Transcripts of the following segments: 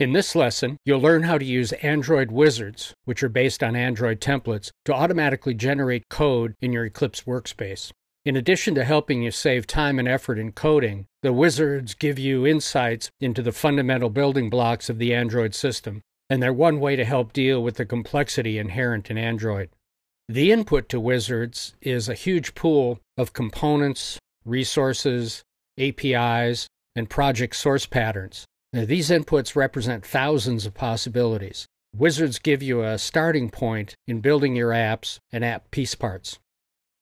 In this lesson, you'll learn how to use Android wizards, which are based on Android templates, to automatically generate code in your Eclipse workspace. In addition to helping you save time and effort in coding, the wizards give you insights into the fundamental building blocks of the Android system, and they're one way to help deal with the complexity inherent in Android. The input to wizards is a huge pool of components, resources, APIs, and project source patterns. Now, these inputs represent thousands of possibilities. Wizards give you a starting point in building your apps and app piece parts.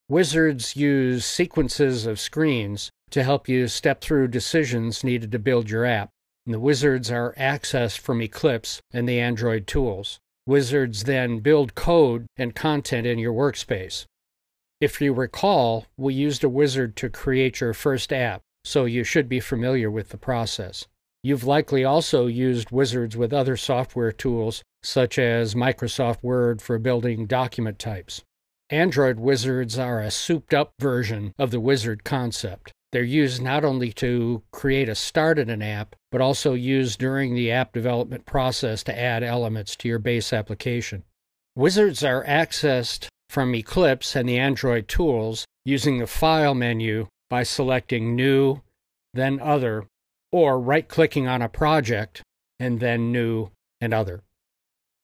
Wizards use sequences of screens to help you step through decisions needed to build your app. And the wizards are accessed from Eclipse and the Android tools. Wizards then build code and content in your workspace. If you recall, we used a wizard to create your first app, so you should be familiar with the process. You've likely also used wizards with other software tools, such as Microsoft Word for building document types. Android wizards are a souped-up version of the wizard concept. They're used not only to create a start in an app, but also used during the app development process to add elements to your base application. Wizards are accessed from Eclipse and the Android tools using the File menu by selecting New, then Other, or right-clicking on a project and then New and Other.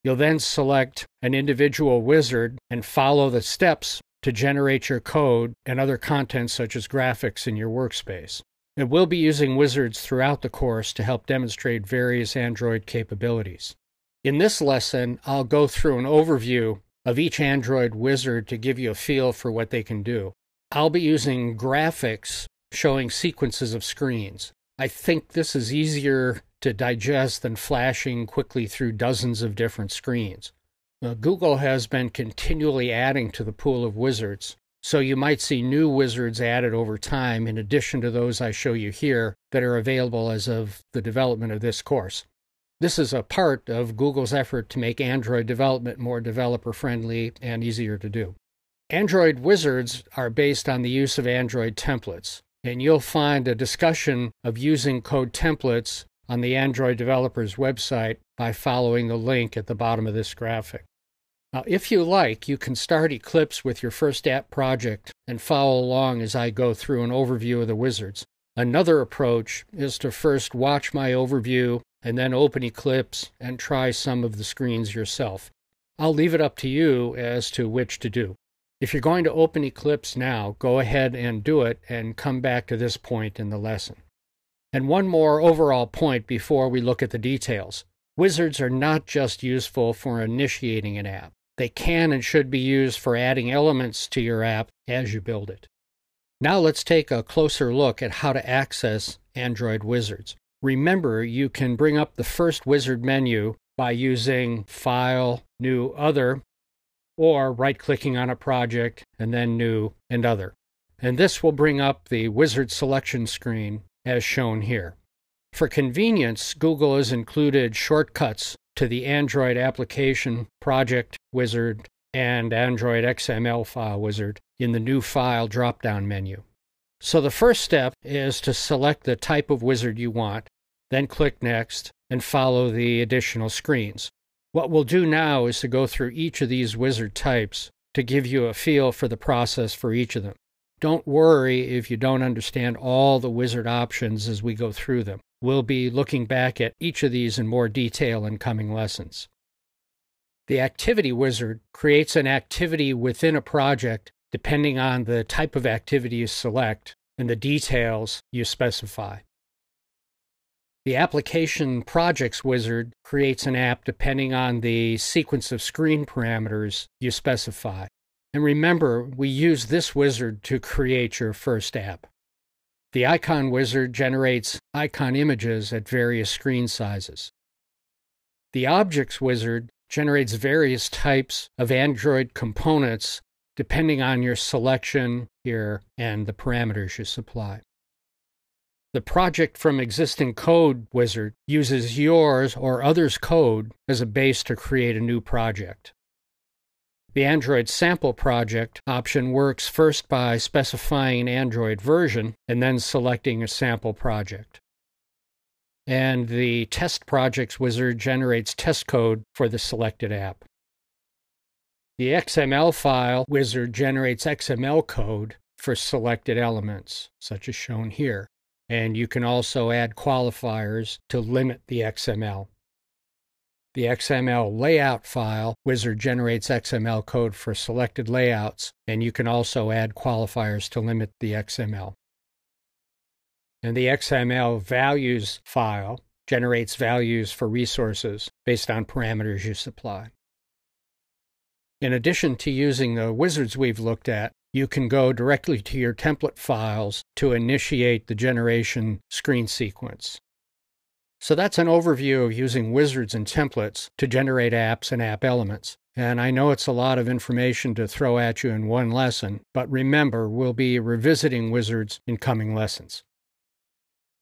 You'll then select an individual wizard and follow the steps to generate your code and other content such as graphics in your workspace. And we'll be using wizards throughout the course to help demonstrate various Android capabilities. In this lesson, I'll go through an overview of each Android wizard to give you a feel for what they can do. I'll be using graphics showing sequences of screens. I think this is easier to digest than flashing quickly through dozens of different screens. Google has been continually adding to the pool of wizards, so you might see new wizards added over time in addition to those I show you here that are available as of the development of this course. This is a part of Google's effort to make Android development more developer-friendly and easier to do. Android wizards are based on the use of Android templates, and you'll find a discussion of using code templates on the Android developers website by following the link at the bottom of this graphic. Now, if you like, you can start Eclipse with your first app project and follow along as I go through an overview of the wizards. Another approach is to first watch my overview and then open Eclipse and try some of the screens yourself. I'll leave it up to you as to which to do. If you're going to open Eclipse now, go ahead and do it and come back to this point in the lesson. And one more overall point before we look at the details. Wizards are not just useful for initiating an app. They can and should be used for adding elements to your app as you build it. Now let's take a closer look at how to access Android wizards. Remember, you can bring up the first wizard menu by using File, New, Other, or right-clicking on a project and then New and Other. And this will bring up the wizard selection screen as shown here. For convenience, Google has included shortcuts to the Android application project wizard and Android XML file wizard in the New File drop-down menu. So the first step is to select the type of wizard you want, then click Next and follow the additional screens. What we'll do now is to go through each of these wizard types to give you a feel for the process for each of them. Don't worry if you don't understand all the wizard options as we go through them. We'll be looking back at each of these in more detail in coming lessons. The Activity Wizard creates an activity within a project depending on the type of activity you select and the details you specify. The Application Projects Wizard creates an app depending on the sequence of screen parameters you specify. And remember, we use this wizard to create your first app. The Icon Wizard generates icon images at various screen sizes. The Objects Wizard generates various types of Android components depending on your selection here and the parameters you supply. The Project from Existing Code wizard uses yours or others' code as a base to create a new project. The Android Sample Project option works first by specifying an Android version and then selecting a sample project. And the Test Projects wizard generates test code for the selected app. The XML file wizard generates XML code for selected elements, such as shown here. And you can also add qualifiers to limit the XML. The XML layout file wizard generates XML code for selected layouts, and you can also add qualifiers to limit the XML. And the XML values file generates values for resources based on parameters you supply. In addition to using the wizards we've looked at, you can go directly to your template files to initiate the generation screen sequence. So that's an overview of using wizards and templates to generate apps and app elements. And I know it's a lot of information to throw at you in one lesson, but remember, we'll be revisiting wizards in coming lessons.